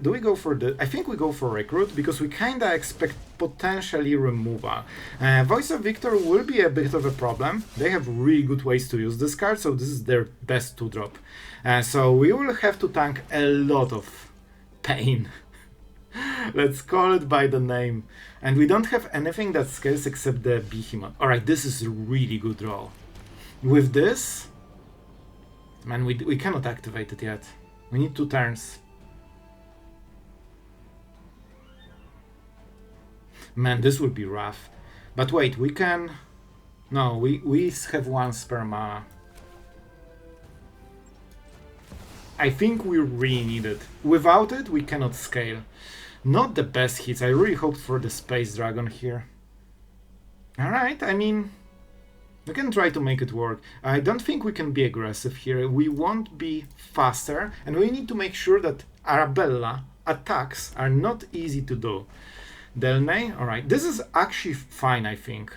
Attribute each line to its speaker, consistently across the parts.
Speaker 1: Do we go for the... I think we go for Recruit, because we kinda expect potentially removal. Voice of Victor will be a bit of a problem. They have really good ways to use this card, so this is their best 2-drop. So we will have to tank a lot of pain. Let's call it by the name. And we don't have anything that scales except the Behemoth. Alright, this is a really good draw. With this... Man, we cannot activate it yet. We need 2 turns. Man, this will be rough. But wait, we can... No, we have 1 spare mana. I think we really need it. Without it, we cannot scale. Not the best hits. I really hoped for the Space Dragon here. Alright, I mean... We can try to make it work. I don't think we can be aggressive here. We won't be faster, and we need to make sure that Arabella attacks are not easy to do. Delnay, alright. This is actually fine, I think.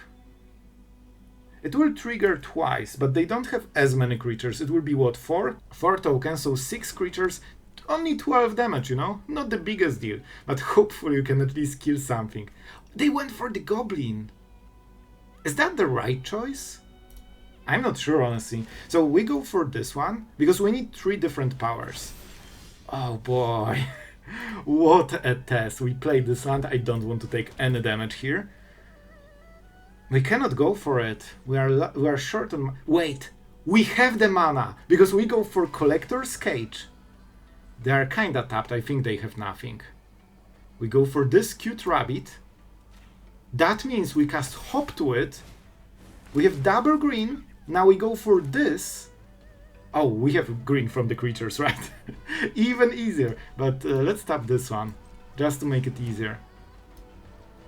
Speaker 1: It will trigger twice, but they don't have as many creatures. It will be what, 4? 4 tokens, so 6 creatures, only 12 damage, you know? Not the biggest deal, but hopefully you can at least kill something. They went for the Goblin. Is that the right choice? I'm not sure, honestly. So we go for this one, because we need 3 different powers. Oh boy. What a test. We played this land. I don't want to take any damage here. We cannot go for it. We are short on... Wait! We have the mana! Because we go for Collector's Cage. They are kinda tapped. I think they have nothing. We go for this cute rabbit. That means we cast Hop to it. We have double green. Now we go for this. Oh, we have green from the creatures, right? Even easier. But let's tap this one, just to make it easier.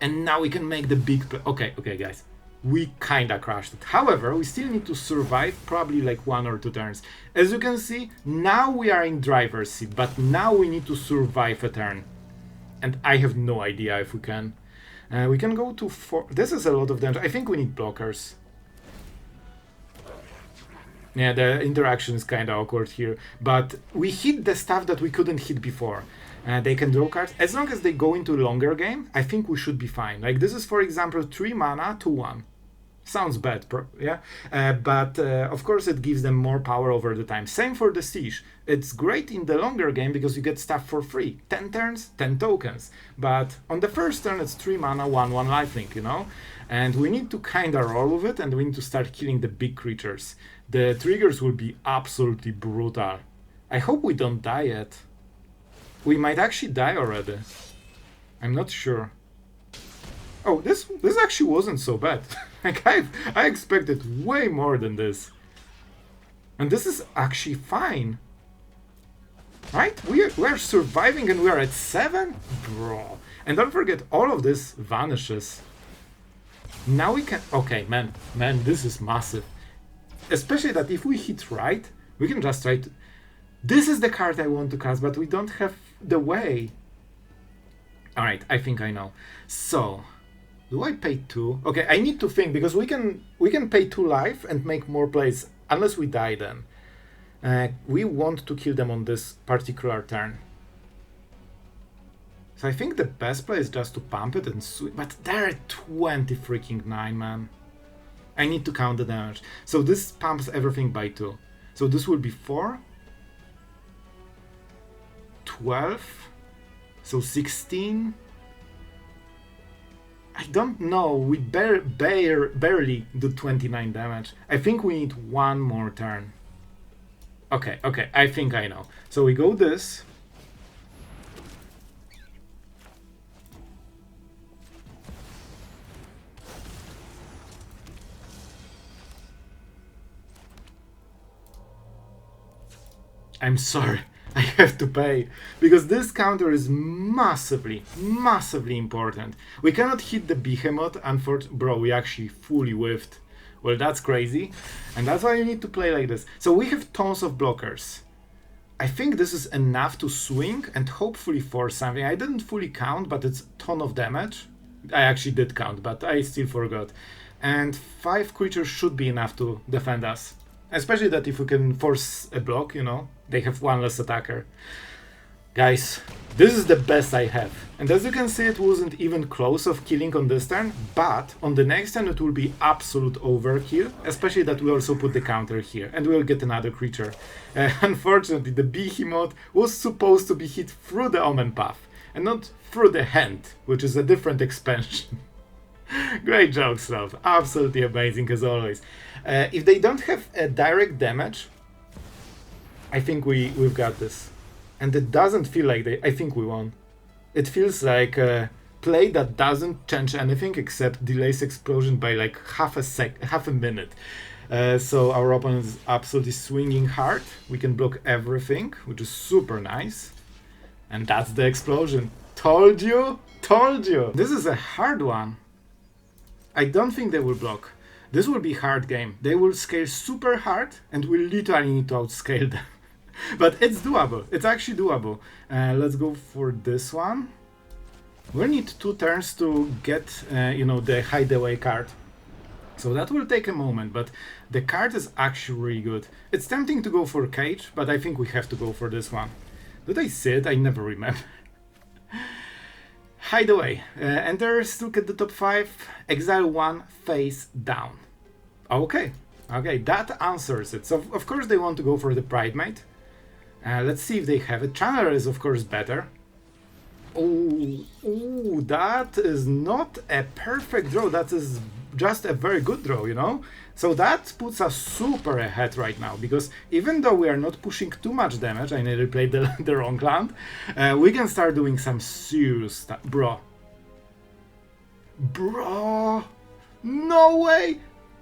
Speaker 1: And now we can make the big play. Okay, guys. We kinda crashed it. However, we still need to survive probably like 1 or 2 turns. As you can see, now we are in driver's seat, but now we need to survive a turn. And I have no idea if we can. We can go to 4. This is a lot of damage. I think we need blockers. Yeah, the interaction is kind of awkward here. But we hit the stuff that we couldn't hit before. They can draw cards. As long as they go into a longer game, I think we should be fine. Like this is, for example, 3 mana, 2/1. Sounds bad, yeah? But of course it gives them more power over the time. Same for the Siege. It's great in the longer game because you get stuff for free. 10 turns, 10 tokens. But on the first turn it's 3 mana, 1/1 lifelink, you know? And we need to kinda roll with it, and we need to start killing the big creatures. The triggers will be absolutely brutal. I hope we don't die yet. We might actually die already. I'm not sure. Oh, this actually wasn't so bad. Like I expected way more than this. And this is actually fine. Right? We are surviving and we are at 7? Bro. And don't forget, all of this vanishes. Now we can... Okay, man, this is massive. Especially that if we hit right, we can just try to... This is the card I want to cast, but we don't have the way. Alright, I think I know. So, do I pay 2? Okay, I need to think, because we can pay 2 life and make more plays, unless we die then. We want to kill them on this particular turn. So I think the best play is just to pump it and swing, but they're at 20 freaking 9, man. I need to count the damage. So this pumps everything by 2. So this will be 4. 12. So 16. I don't know. We barely do 29 damage. I think we need 1 more turn. Okay, I think I know. So we go this. I'm sorry, I have to pay, because this counter is massively important. We cannot hit the Behemoth, unfortunately. Bro, we actually fully whiffed. Well, that's crazy, and that's why you need to play like this. So we have tons of blockers. I think this is enough to swing and hopefully force something. I didn't fully count, but it's a ton of damage. I actually did count, but I still forgot. And 5 creatures should be enough to defend us. Especially that if we can force a block, you know, they have 1 less attacker. Guys, this is the best I have. And as you can see, it wasn't even close of killing on this turn, but on the next turn it will be absolute overkill, especially that we also put the counter here, and we'll get another creature. Unfortunately, the Behemoth was supposed to be hit through the Omenpath, and not through the hand, which is a different expansion. Great job, Sloth. Absolutely amazing as always. If they don't have a direct damage, I think we've got this. And it doesn't feel like I think we won. It feels like a play that doesn't change anything except delays explosion by like half a minute. So our opponent is absolutely swinging hard. We can block everything, which is super nice. And that's the explosion. Told you! Told you! This is a hard one. I don't think they will block. This will be hard game. They will scale super hard and we literally need to outscale them. But it's doable. It's actually doable. Let's go for this one. We'll need 2 turns to get, the hideaway card. So that will take a moment, but the card is actually really good. It's tempting to go for Cage, but I think we have to go for this one. Did I say it? I never remember. Hideaway. Enter, look at the top 5. Exile 1, face down. Okay. Okay, that answers it. So, of course, they want to go for the Pridemate. Let's see if they have it. Channeler is of course better. Oh, that is not a perfect draw. That is just a very good draw, you know? So that puts us super ahead right now, because even though we are not pushing too much damage, I nearly played the wrong land, we can start doing some serious stuff. Bro, no way!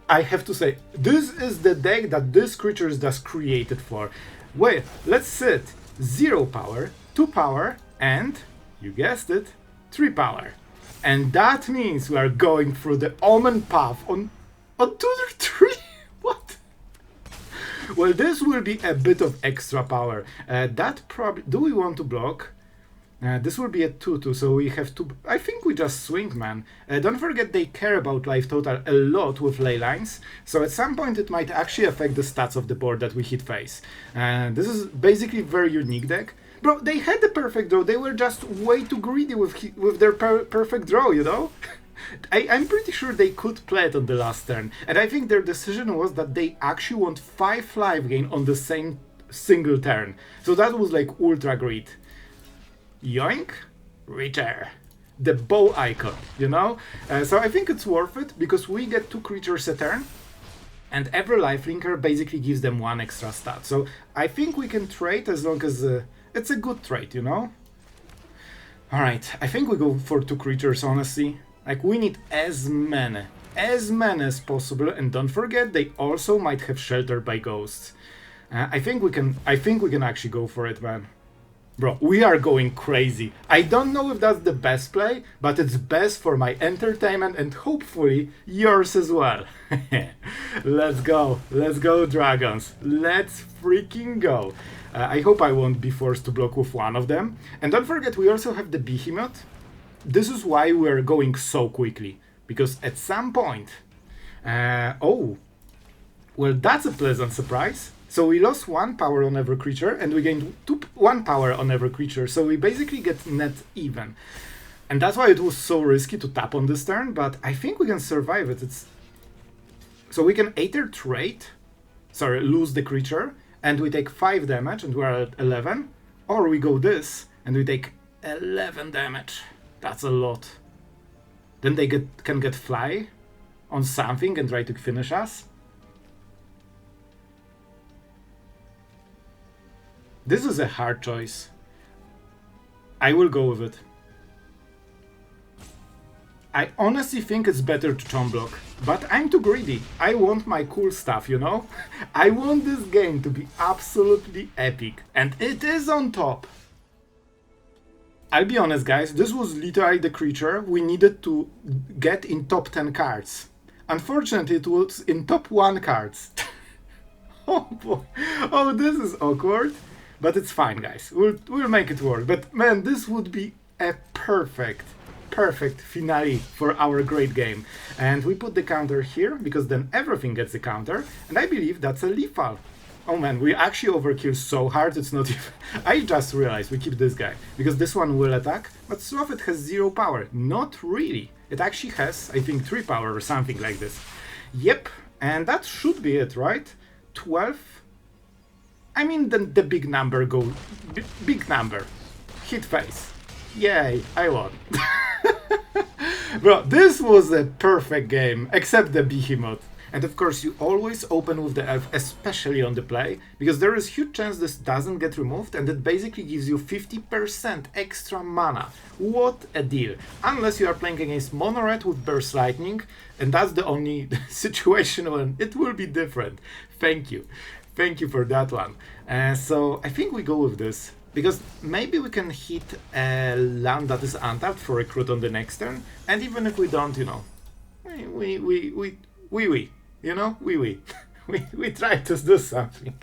Speaker 1: I have to say, this is the deck that this creature is just created for. Wait, let's sit 0 power, 2 power, and, you guessed it, 3 power. And that means we are going through the Omenpath on 2 or 3? What? Well, this will be a bit of extra power. That probably... Do we want to block? This will be a 2-2, so we have to... I think we just swing, man. Don't forget they care about life total a lot with ley lines, so at some point it might actually affect the stats of the board that we hit face. This is basically a very unique deck. Bro, they had the perfect draw, they were just way too greedy with their perfect draw, you know? I'm pretty sure they could play it on the last turn, and I think their decision was that they actually want 5 life gain on the same single turn. So that was like ultra greed. Yoink, Ritter, the bow icon, you know? So I think it's worth it, because we get 2 creatures a turn, and every lifelinker basically gives them 1 extra stat. So I think we can trade as long as it's a good trade, you know? Alright, I think we go for 2 creatures, honestly. Like, we need as many as possible, and don't forget they also might have Shelter by Ghosts. I think we can actually go for it, man. Bro, we are going crazy. I don't know if that's the best play, but it's best for my entertainment and hopefully yours as well. Let's go dragons. Let's freaking go. I hope I won't be forced to block with one of them. And don't forget, we also have the Behemoth. This is why we're going so quickly, because at some point... oh, well, that's a pleasant surprise. So we lost 1 power on every creature, and we gained 1 power on every creature, so we basically get net even. And that's why it was so risky to tap on this turn, but I think we can survive it. So we can either lose the creature, and we take 5 damage, and we're at 11, or we go this, and we take 11 damage. That's a lot. Then they can get fly on something and try to finish us. This is a hard choice. I will go with it. I honestly think it's better to chomp block, but I'm too greedy. I want my cool stuff, you know? I want this game to be absolutely epic, and it is on top. I'll be honest, guys, this was literally the creature we needed to get in top 10 cards. Unfortunately, it was in top 1 cards. Oh boy. Oh, this is awkward. But it's fine, guys. We'll make it work. But man, this would be a perfect finale for our great game. And we put the counter here, because then everything gets a counter. And I believe that's a lethal. Oh man, we actually overkill so hard, it's not even... I just realized we keep this guy, because this one will attack, but Sloth it has 0 power. Not really. It actually has, I think, 3 power or something like this. Yep, and that should be it, right? 12? I mean, the big number go... big number. Hit face. Yay, I won. Bro, this was a perfect game, except the Behemoth. And of course, you always open with the elf, especially on the play, because there is huge chance this doesn't get removed, and it basically gives you 50% extra mana. What a deal. Unless you are playing against Mono Red with Burst Lightning, and that's the only situation when it will be different. Thank you. Thank you for that one. So I think we go with this, because maybe we can hit a land that is untapped for Recruit on the next turn, and even if we don't, you know, we try to do something.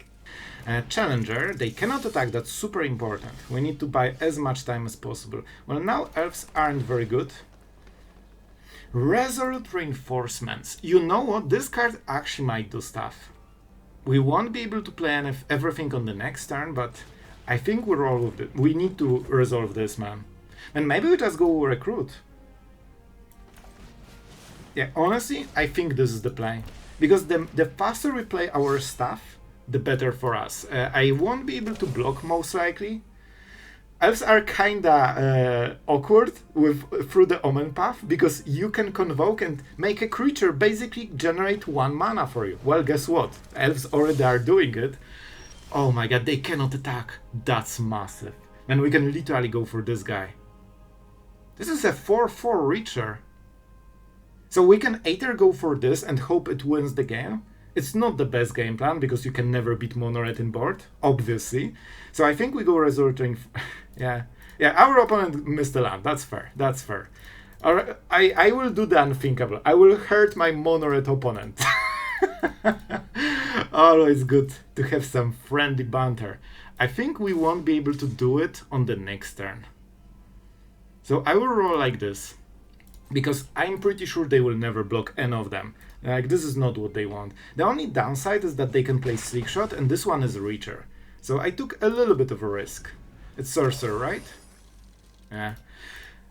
Speaker 1: Challenger, they cannot attack, that's super important. We need to buy as much time as possible. Well, now elves aren't very good. Resolute Reinforcements. You know what? This card actually might do stuff. We won't be able to play everything on the next turn, but I think we're all with it. We need to resolve this, man. And maybe we just go Recruit. Yeah, honestly, I think this is the play. Because the faster we play our stuff, the better for us. I won't be able to block, most likely. Elves are kinda awkward through the Omenpath, because you can convoke and make a creature basically generate 1 mana for you. Well, guess what? Elves already are doing it. Oh my god, they cannot attack. That's massive. And we can literally go for this guy. This is a 4/4 Reacher. So we can either go for this and hope it wins the game. It's not the best game plan, because you can never beat Mono Red in board, obviously. So I think we go Resolute. Yeah, our opponent missed the land. That's fair. That's fair. Alright, I will do the unthinkable. I will hurt my Mono Red opponent. Always good to have some friendly banter. I think we won't be able to do it on the next turn. So I will roll like this, because I'm pretty sure they will never block any of them. Like, this is not what they want. The only downside is that they can play Slickshot, and this one is a Reacher. So I took a little bit of a risk. It's Sorcerer, right? Yeah.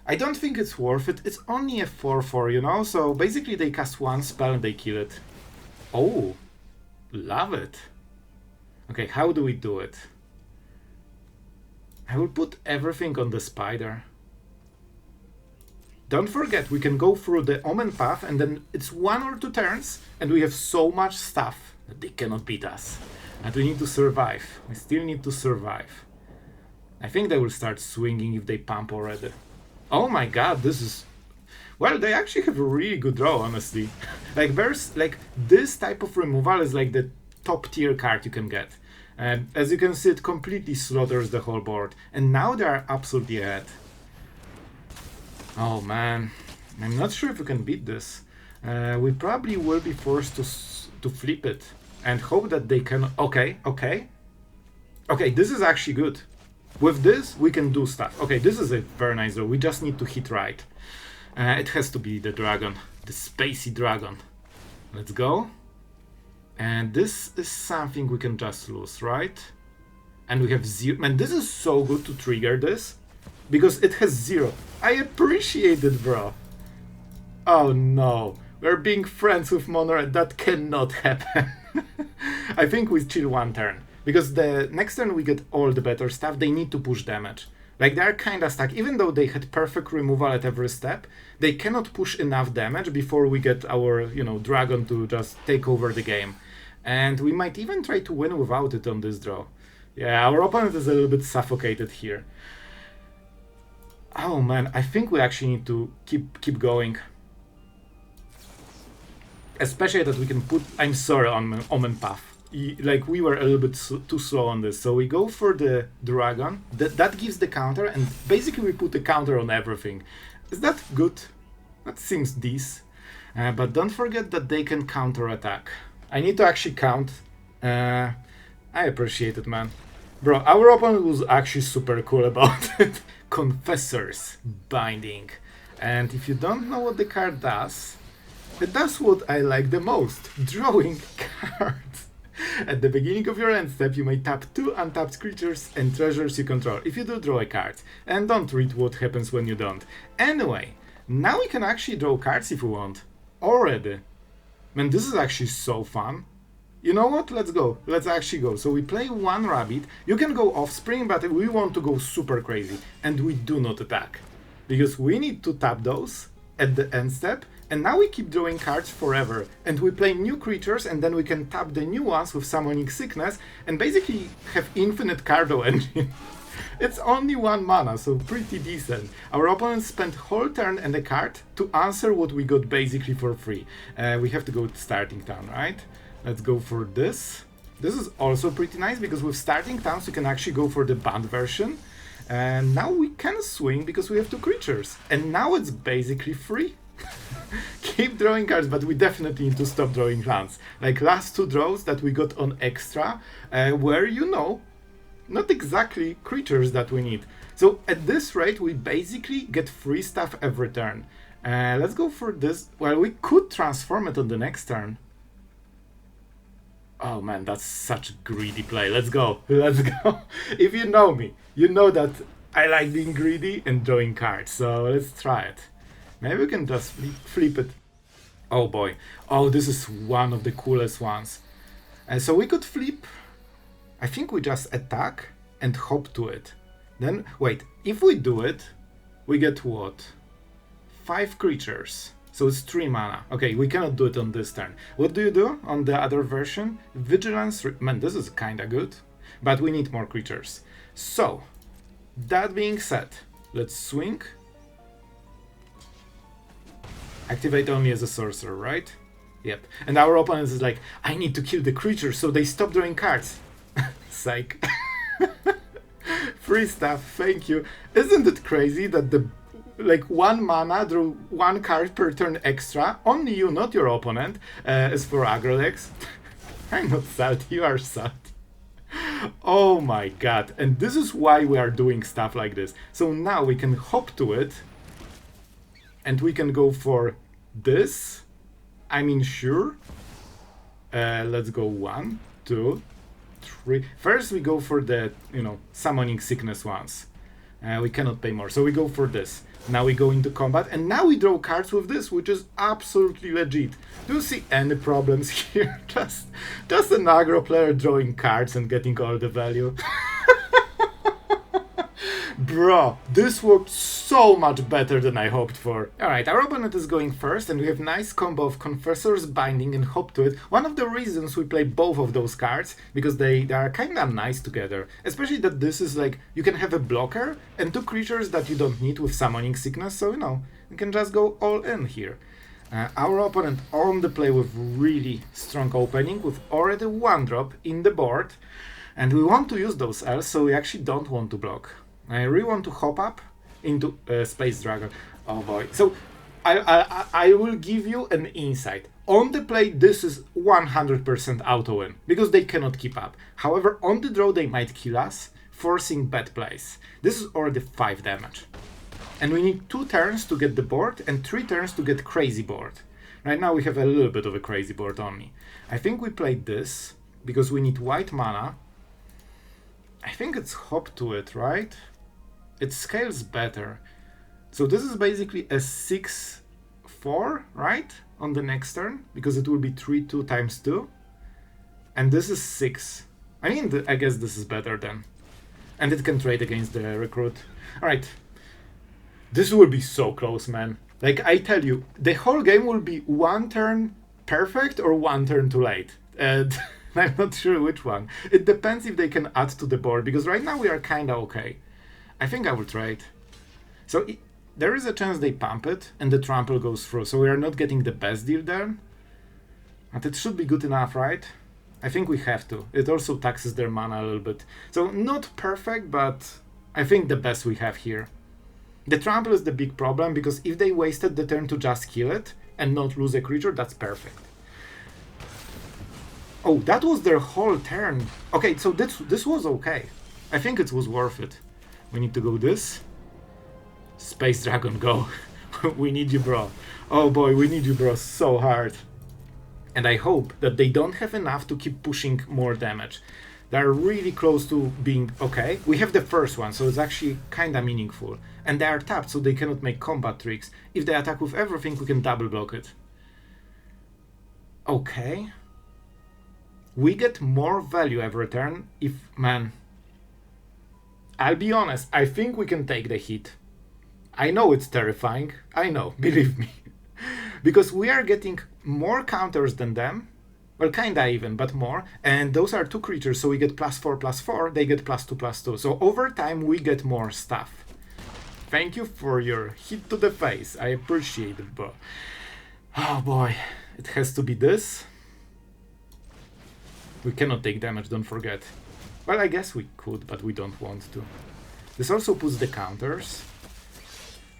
Speaker 1: I don't think it's worth it. It's only a 4/4, you know? So basically they cast 1 spell and they kill it. Oh, love it. Okay, how do we do it? I will put everything on the Spider. Don't forget, we can go through the Omenpath, and then it's 1 or 2 turns, and we have so much stuff that they cannot beat us. And we need to survive. We still need to survive. I think they will start swinging if they pump already. Oh my god, this is... Well, they actually have a really good draw, honestly. Like, this type of removal is like the top tier card you can get. And as you can see, it completely slaughters the whole board. And now they are absolutely ahead. Oh man, I'm not sure if we can beat this. We probably will be forced to flip it and hope that they can... Okay, this is actually good. With this, we can do stuff. Okay, this is a very nice draw. We just need to hit right. It has to be the dragon, the spacey dragon. Let's go. And this is something we can just lose, right? And we have 0. Man, this is so good to trigger this, because it has 0. I appreciate it, bro. Oh no, we're being friends with Mono Red. That cannot happen. I think we chill 1 turn, because the next turn we get all the better stuff. They need to push damage. Like, they're kinda stuck. Even though they had perfect removal at every step, they cannot push enough damage before we get our, you know, dragon to just take over the game. And we might even try to win without it on this draw. Yeah, our opponent is a little bit suffocated here. Oh man, I think we actually need to keep going. Especially that we can put... I'm sorry, on Omenpath. Like, we were a little bit too slow on this. So we go for the dragon. That gives the counter, and basically we put the counter on everything. Is that good? That seems decent. But don't forget that they can counter-attack. I need to actually count. I appreciate it, man. Bro, our opponent was actually super cool about it. Confessor's Binding. And if you don't know what the card does, it does what I like the most. Drawing cards. At the beginning of your end step, you may tap 2 untapped creatures and treasures you control. If you do, draw a card. And don't read what happens when you don't. Anyway, now we can actually draw cards if we want. Already. Man, this is actually so fun. You know what? Let's go. Let's actually go. So we play 1 rabbit. You can go offspring, but we want to go super crazy. And we do not attack. Because we need to tap those at the end step. And now we keep drawing cards forever. And we play new creatures, and then we can tap the new ones with Summoning Sickness. And basically have infinite cardo engine. It's only 1 mana, so pretty decent. Our opponents spent whole turn and a card to answer what we got basically for free. We have to go to starting town, right? Let's go for this. This is also pretty nice, because with starting towns you can actually go for the banned version. And now we can swing because we have 2 creatures. And now it's basically free. Keep drawing cards, but we definitely need to stop drawing lands. Like last 2 draws that we got on extra, where, you know, not exactly creatures that we need. So at this rate, we basically get free stuff every turn. Let's go for this. Well, we could transform it on the next turn. Oh man, that's such a greedy play. Let's go. Let's go. If you know me, you know that I like being greedy and drawing cards. So let's try it. Maybe we can just flip it. Oh boy. Oh, this is one of the coolest ones. So we could flip. I think we just attack and hop to it. Then, wait, if we do it, we get what? 5 creatures. So it's 3 mana. Okay, we cannot do it on this turn. What do you do on the other version? Vigilance. Man, this is kinda good. But we need more creatures. So, that being said, let's swing. Activate only as a sorcerer, right? Yep. And our opponent is like, I need to kill the creatures, so they stop drawing cards. Psych. Free stuff, thank you. Isn't it crazy that the 1 mana drew 1 card per turn extra? Only you, not your opponent, is for aggro decks. I'm not sad, you are sad. Oh my god, and this is why we are doing stuff like this. So now we can hop to it, and we can go for this. I mean, sure. Let's go 1, 2, 3. First we go for the, Summoning Sickness ones. We cannot pay more, so we go for this. Now we go into combat, and now we draw cards with this, which is absolutely legit. Do you see any problems here? Just an aggro player drawing cards and getting all the value. Bro, this worked so much better than I hoped for. Alright, our opponent is going first, and we have nice combo of Confessor's Binding and Hop to it. One of the reasons we play both of those cards, because they are kinda nice together. Especially that this is like, you can have a blocker and 2 creatures that you don't need with Summoning Sickness, so you can just go all in here. Our opponent on the play with really strong opening, with already 1 drop in the board. And we want to use those elves, so we actually don't want to block. I really want to hop up into Space Dragon. Oh boy. So I will give you an insight. On the play, this is 100% auto win, because they cannot keep up. However, on the draw, they might kill us, forcing bad plays. This is already 5 damage. And we need 2 turns to get the board and 3 turns to get crazy board. Right now we have a little bit of a crazy board only. I think we played this because we need white mana. I think it's hop to it, right? It scales better. So this is basically a 6/4, right? On the next turn, because it will be 3/2 times 2. And this is 6. I mean, I guess this is better then. And it can trade against the recruit. Alright. This will be so close, man. Like, I tell you, the whole game will be 1 turn perfect or 1 turn too late. And I'm not sure which one. It depends if they can add to the board, because right now we are kinda okay. I think I will trade. So there is a chance they pump it and the trample goes through, so we are not getting the best deal there. But it should be good enough, right? I think we have to. It also taxes their mana a little bit. So not perfect, but I think the best we have here. The trample is the big problem, because if they wasted the turn to just kill it and not lose a creature, that's perfect. Oh, that was their whole turn. Okay, so this was okay. I think it was worth it. We need to go this. Space Dragon, go. We need you, bro. Oh boy, we need you, bro, so hard. And I hope that they don't have enough to keep pushing more damage. They're really close to being okay. We have the first one, so it's actually kinda meaningful. And they are tapped, so they cannot make combat tricks. If they attack with everything, we can double block it. Okay. We get more value every turn if, man... I'll be honest, I think we can take the hit. I know it's terrifying, I know, believe me. Because we are getting more counters than them, well, kinda even, but more, and those are 2 creatures, so we get +4/+4, they get +2/+2, so over time we get more stuff. Thank you for your hit to the face, I appreciate it, but... Oh boy, it has to be this. We cannot take damage, don't forget. Well, I guess we could, but we don't want to. This also puts the counters.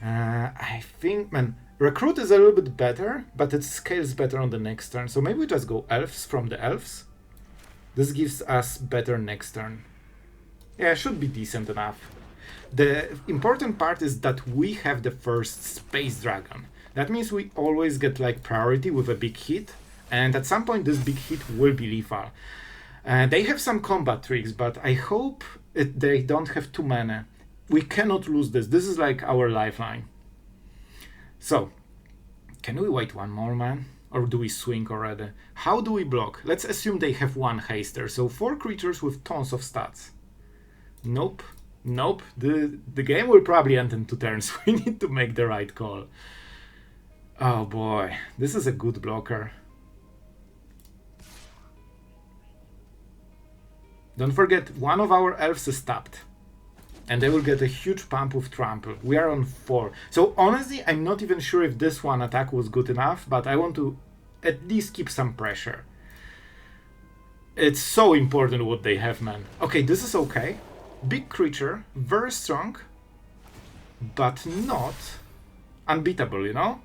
Speaker 1: I think, man, Recruit is a little bit better, but it scales better on the next turn. So maybe we just go Elves from the Elves. This gives us better next turn. Yeah, should be decent enough. The important part is that we have the first Space Dragon. That means we always get like priority with a big hit, and at some point this big hit will be lethal. They have some combat tricks, but I hope they don't have too many. We cannot lose this. This is like our lifeline. So, can we wait one more, man? Or do we swing already? How do we block? Let's assume they have 1 haster, so 4 creatures with tons of stats. Nope. Nope. The game will probably end in 2 turns. We need to make the right call. Oh boy, this is a good blocker. Don't forget, one of our elves is tapped. And they will get a huge pump with trample. We are on 4. So honestly, I'm not even sure if this one attack was good enough, but I want to at least keep some pressure. It's so important what they have, man. Okay, this is okay. Big creature, very strong, but not unbeatable, you know?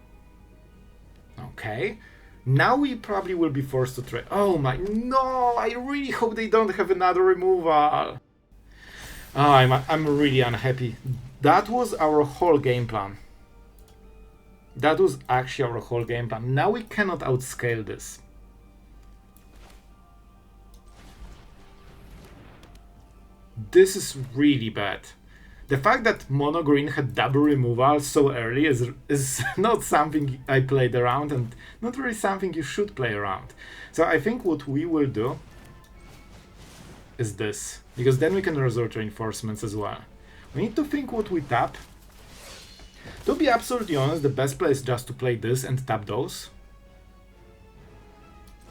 Speaker 1: Okay. Now we probably will be forced to trade. Oh my, no! I really hope they don't have another removal. Oh, I'm really unhappy. That was our whole game plan. That was actually our whole game plan. Now we cannot outscale this. This is really bad. The fact that Mono Green had double removal so early is not something I played around, and not really something you should play around. So I think what we will do is this, because then we can Resolute Reinforcements as well. We need to think what we tap. To be absolutely honest, the best play is just to play this and tap those.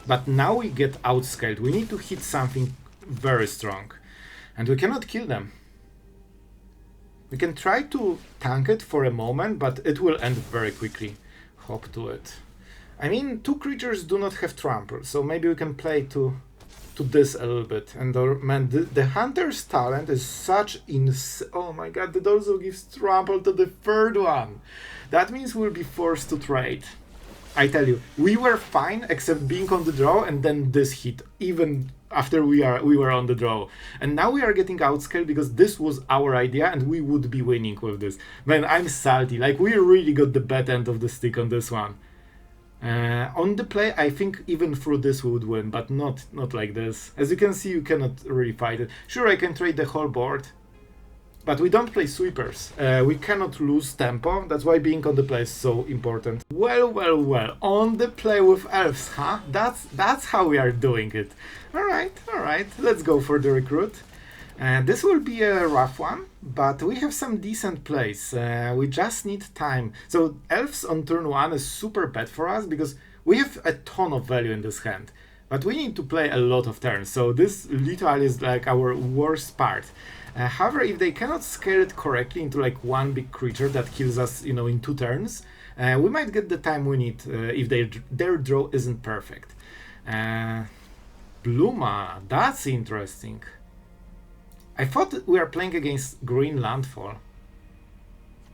Speaker 1: But now we get outscaled. We need to hit something very strong. And we cannot kill them. We can try to tank it for a moment, but it will end very quickly. Hop to it. I mean, 2 creatures do not have trample, so maybe we can play to this a little bit. And man, the Hunter's talent is such oh my god, it also gives trample to the 3rd one. That means we'll be forced to trade. I tell you, we were fine except being on the draw, and then this hit, even after we were on the draw. And now we are getting outscaled because this was our idea and we would be winning with this. Man, I'm salty. Like, we really got the bad end of the stick on this one. On the play, I think even through this we would win, but not like this. As you can see, you cannot really fight it. Sure, I can trade the whole board, but we don't play sweepers. We cannot lose tempo. That's why being on the play is so important. Well, well, well. On the play with elves, huh? That's how we are doing it. All right. Let's go for the recruit. This will be a rough one, but we have some decent plays. We just need time. So elves on turn 1 is super bad for us because we have a ton of value in this hand. But we need to play a lot of turns, so this literally is like our worst part. However, if they cannot scale it correctly into like one big creature that kills us, you know, in 2 turns, we might get the time we need if their draw isn't perfect. Blue mana, that's interesting. I thought we are playing against green landfall.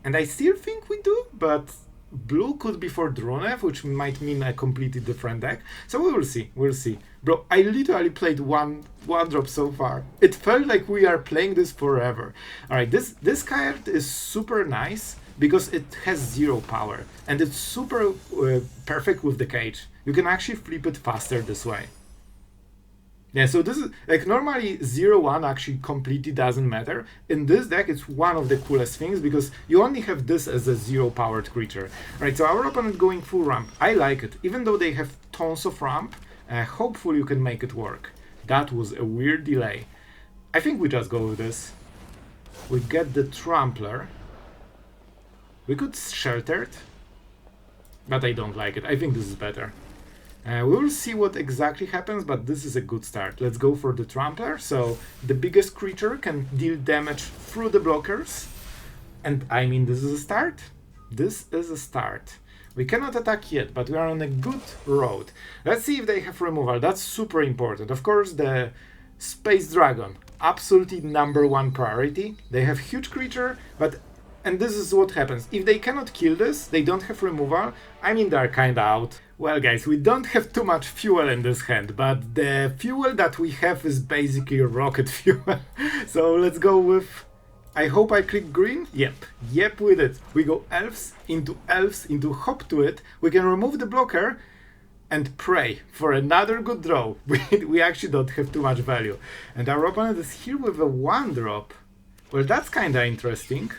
Speaker 1: And I still think we do, but blue could be for Drunev, which might mean a completely different deck. So we will see. We'll see. Bro, I literally played one drop so far. It felt like we are playing this forever. Alright, this card is super nice because it has 0 power. And it's super perfect with the cage. You can actually flip it faster this way. Yeah, so this is, like, normally 0-1 actually completely doesn't matter. In this deck, it's one of the coolest things because you only have this as a 0-powered creature. Right, so our opponent going full ramp. I like it. Even though they have tons of ramp, hopefully you can make it work. That was a weird delay. I think we just go with this. We get the Trampler. We could shelter it, but I don't like it. I think this is better. We will see what exactly happens, but this is a good start. Let's go for the Trampler. So the biggest creature can deal damage through the blockers. And I mean, this is a start. This is a start. We cannot attack yet, but we are on a good road. Let's see if they have removal. That's super important. Of course, the Space Dragon, absolutely #1 priority. They have huge creature, but... And this is what happens. If they cannot kill this, they don't have removal, I mean, they're kinda out. Well, guys, we don't have too much fuel in this hand, but the fuel that we have is basically rocket fuel. So let's go with... I hope I click green? Yep, with it. We go elves, into hop to it. We can remove the blocker and pray for another good draw. We actually don't have too much value. And our opponent is here with a 1-drop. Well, that's kinda interesting.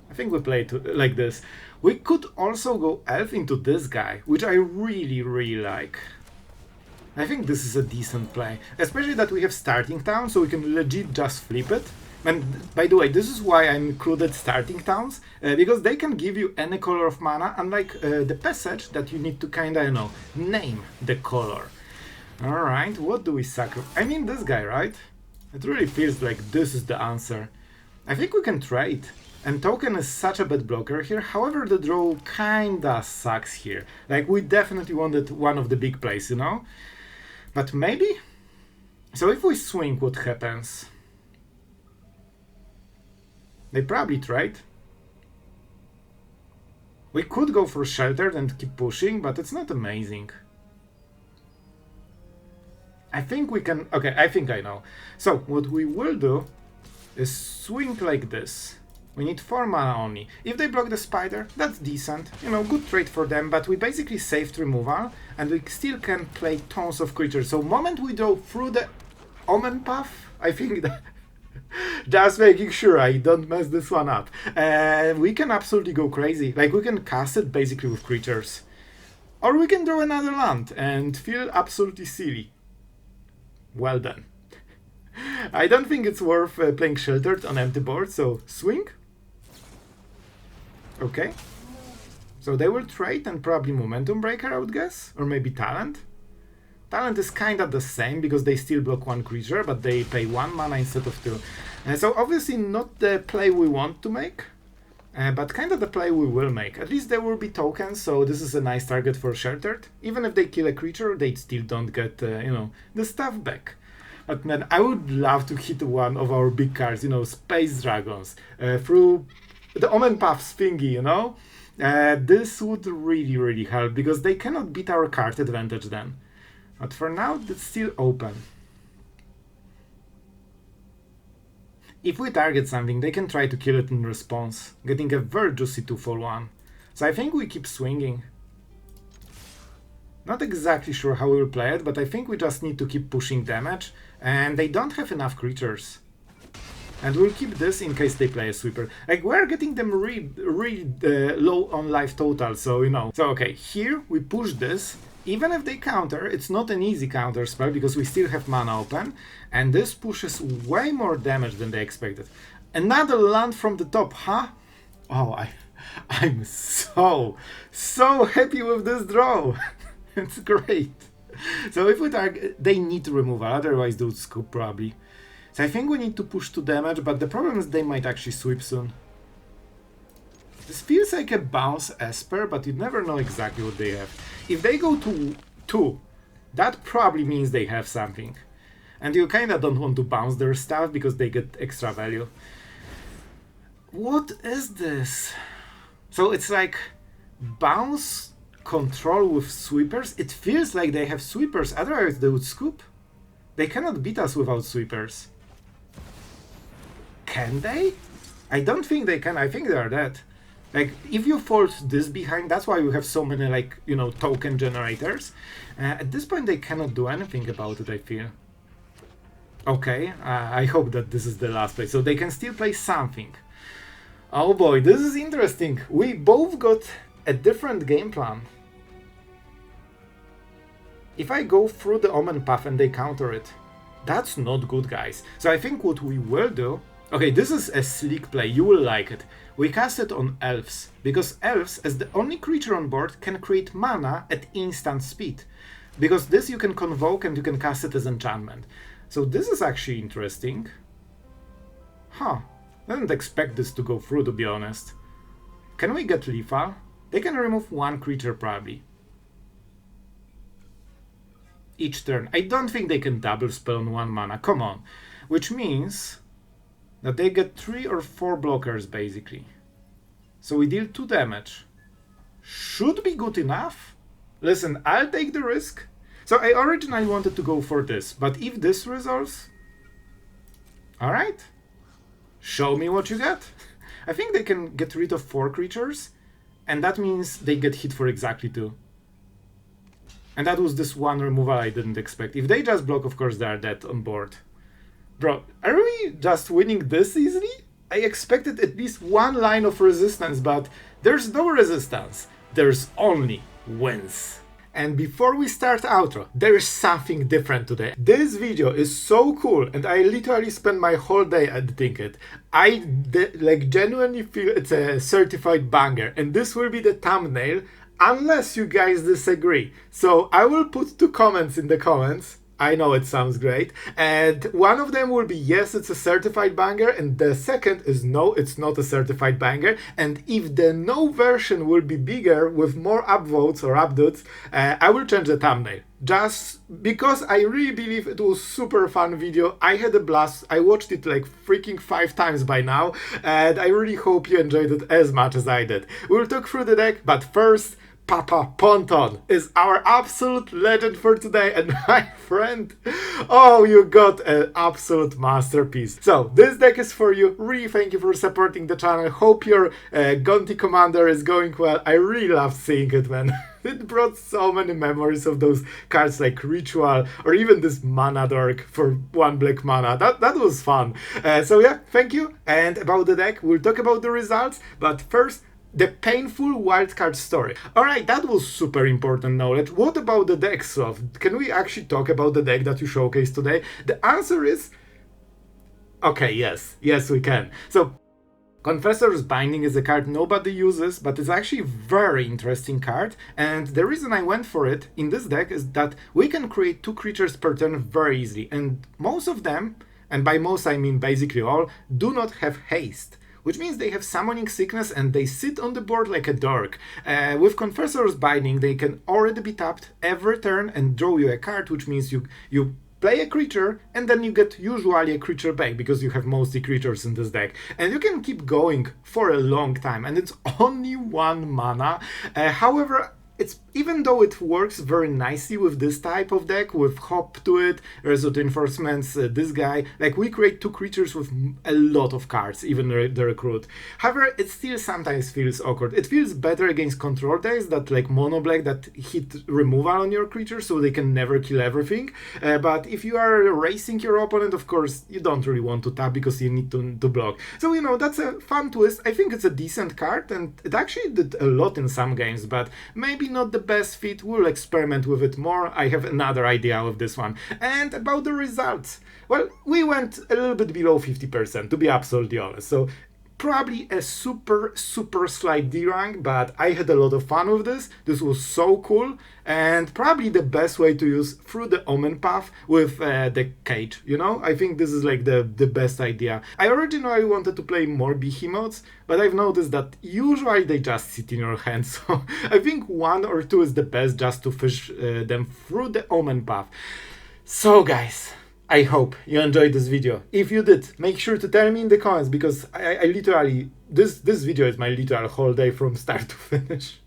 Speaker 1: I think we play it like this. We could also go elf into this guy, which I really like. I think this is a decent play, especially that we have starting town, so we can legit just flip it. And by the way, this is why I included starting towns, because they can give you any color of mana, unlike the passage that you need to kinda, you know, name the color. Alright, what do we sacrifice? I mean this guy, right? It really feels like this is the answer. I think we can trade. And token is such a bad blocker here, however the draw kinda sucks here. Like, we definitely wanted one of the big plays, you know? But maybe? So if we swing, what happens? They probably trade. We could go for sheltered and keep pushing, but it's not amazing. I think we can... Okay, I think I know. So, what we will do is swing like this. We need 4 mana only. If they block the spider, that's decent. You know, good trade for them, but we basically saved removal, and we still can play tons of creatures. So moment we draw through the Omenpath, I think that... just making sure I don't mess this one up. We can absolutely go crazy. Like, we can cast it basically with creatures. Or we can draw another land and feel absolutely silly. Well done. I don't think it's worth playing sheltered on empty board, so swing. Okay. So they will trade and probably Momentum Breaker, I would guess. Or maybe Talent. Talent is kinda the same because they still block 1 creature, but they pay 1 mana instead of 2. So obviously not the play we want to make, but kinda the play we will make. At least there will be tokens, so this is a nice target for sheltered. Even if they kill a creature, they still don't get, you know, the stuff back. But man, I would love to hit one of our big cards, you know, Space Dragons, through the Omenpath's thingy, you know? This would really help, because they cannot beat our card advantage then. But for now, it's still open. If we target something, they can try to kill it in response, getting a very juicy 2 for 1. So I think we keep swinging. Not exactly sure how we will play it, but I think we just need to keep pushing damage, and they don't have enough creatures. And we'll keep this in case they play a sweeper. Like, we're getting them really low on life total, so you know. So okay, here we push this. Even if they counter, it's not an easy counter spell because we still have mana open, and this pushes way more damage than they expected. Another land from the top, huh? Oh, I'm so happy with this draw. It's great. So if we target, they need to remove, otherwise they would scoop probably. So I think we need to push 2 damage, but the problem is they might actually sweep soon. This feels like a bounce Esper, but you never know exactly what they have. If they go to 2, that probably means they have something. And you kinda don't want to bounce their stuff because they get extra value. What is this? So it's like bounce control with sweepers. It feels like they have sweepers, otherwise they would scoop. They cannot beat us without sweepers. Can they? I don't think they can. I think they are dead. Like, if you fold this behind, that's why we have so many, like, you know, token generators. At this point, they cannot do anything about it, I feel. Okay, I hope that this is the last play. So they can still play something. Oh boy, this is interesting. We both got a different game plan. If I go through the Omenpath and they counter it, that's not good, guys. So I think what we will do... Okay, this is a sleek play, you will like it. We cast it on Elves, because Elves, as the only creature on board, can create mana at instant speed. Because this you can convoke and you can cast it as enchantment. So this is actually interesting. Huh, I didn't expect this to go through, to be honest. Can we get lethal? They can remove one creature, probably. Each turn. I don't think they can double spell on one mana, come on. Which means that they get 3 or 4 blockers, basically. So we deal 2 damage. Should be good enough. Listen, I'll take the risk. So I originally wanted to go for this, but if this resolves... Alright. Show me what you get. I think they can get rid of 4 creatures, and that means they get hit for exactly 2. And that was this one removal I didn't expect. If they just block, of course they are dead on board. Bro, are we just winning this easily? I expected at least one line of resistance, but there's no resistance. There's only wins. And before we start outro, there is something different today. This video is so cool and I literally spent my whole day editing it. I genuinely feel it's a certified banger, and this will be the thumbnail unless you guys disagree. So I will put 2 comments in the comments. I know it sounds great. And one of them will be yes, it's a certified banger, and the second is no, it's not a certified banger. And if the no version will be bigger with more upvotes or upvotes, I will change the thumbnail. Just because I really believe it was super fun video. I had a blast. I watched it like freaking 5 times by now, and I really hope you enjoyed it as much as I did. We'll talk through the deck, but first, Papa Ponton is our absolute legend for today, and my friend, oh, you got an absolute masterpiece. So this deck is for you. Really thank you for supporting the channel. Hope your Gonti commander is going well. I really loved seeing it, man. It brought so many memories of those cards like Ritual or even this Mana Dork for 1 black mana. That was fun. So yeah, thank you. And about the deck, we'll talk about the results, but first, the painful wildcard story. Alright, that was super important knowledge. What about the deck, Sloth? Can we actually talk about the deck that you showcased today? The answer is... Okay, yes. Yes, we can. So, Confessor's Binding is a card nobody uses, but it's actually a very interesting card. And the reason I went for it in this deck is that we can create 2 creatures per turn very easily. And most of them, and by most I mean basically all, do not have haste. Which means they have Summoning Sickness and they sit on the board like a dork. With Confessor's Binding, they can already be tapped every turn and draw you a card, which means you play a creature and then you get usually a creature back because you have mostly creatures in this deck. And you can keep going for a long time, and it's only 1 mana. However, it's even though it works very nicely with this type of deck, with Hop to it, Resolute Reinforcements, this guy, like we create 2 creatures with a lot of cards, even the Recruit. However, it still sometimes feels awkward. It feels better against control decks that like mono black that hit removal on your creature so they can never kill everything. But if you are racing your opponent, of course, you don't really want to tap because you need to block. So, you know, that's a fun twist. I think it's a decent card and it actually did a lot in some games, but maybe not the best fit. We'll experiment with it more. I have another idea with this one. And about the results, well, we went a little bit below 50%, to be absolutely honest. So probably a super slight D rank, but I had a lot of fun with this. This was so cool, and probably the best way to use Through the Omenpath with the cage, you know? I think this is like the best idea. I originally wanted to play more behemoths, but I've noticed that usually they just sit in your hand, so I think 1 or 2 is the best just to fish them through the Omenpath. So guys, I hope you enjoyed this video. If you did, make sure to tell me in the comments, because I literally, this video is my literal whole day from start to finish.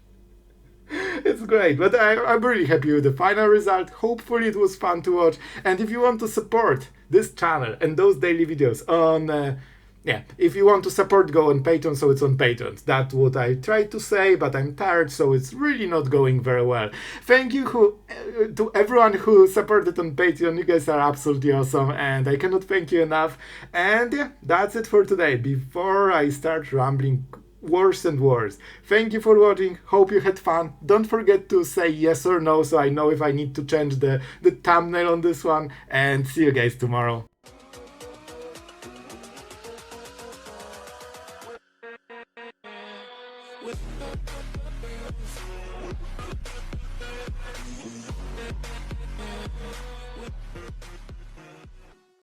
Speaker 1: It's great, but I'm really happy with the final result. Hopefully it was fun to watch. And if you want to support this channel and those daily videos on yeah, if you want to support, go on Patreon, so it's on Patreon. That's what I tried to say, but I'm tired, so it's really not going very well. Thank you to everyone who supported on Patreon. You guys are absolutely awesome, and I cannot thank you enough. And yeah, that's it for today. Before I start rambling worse and worse, thank you for watching. Hope you had fun. Don't forget to say yes or no, so I know if I need to change the thumbnail on this one. And see you guys tomorrow.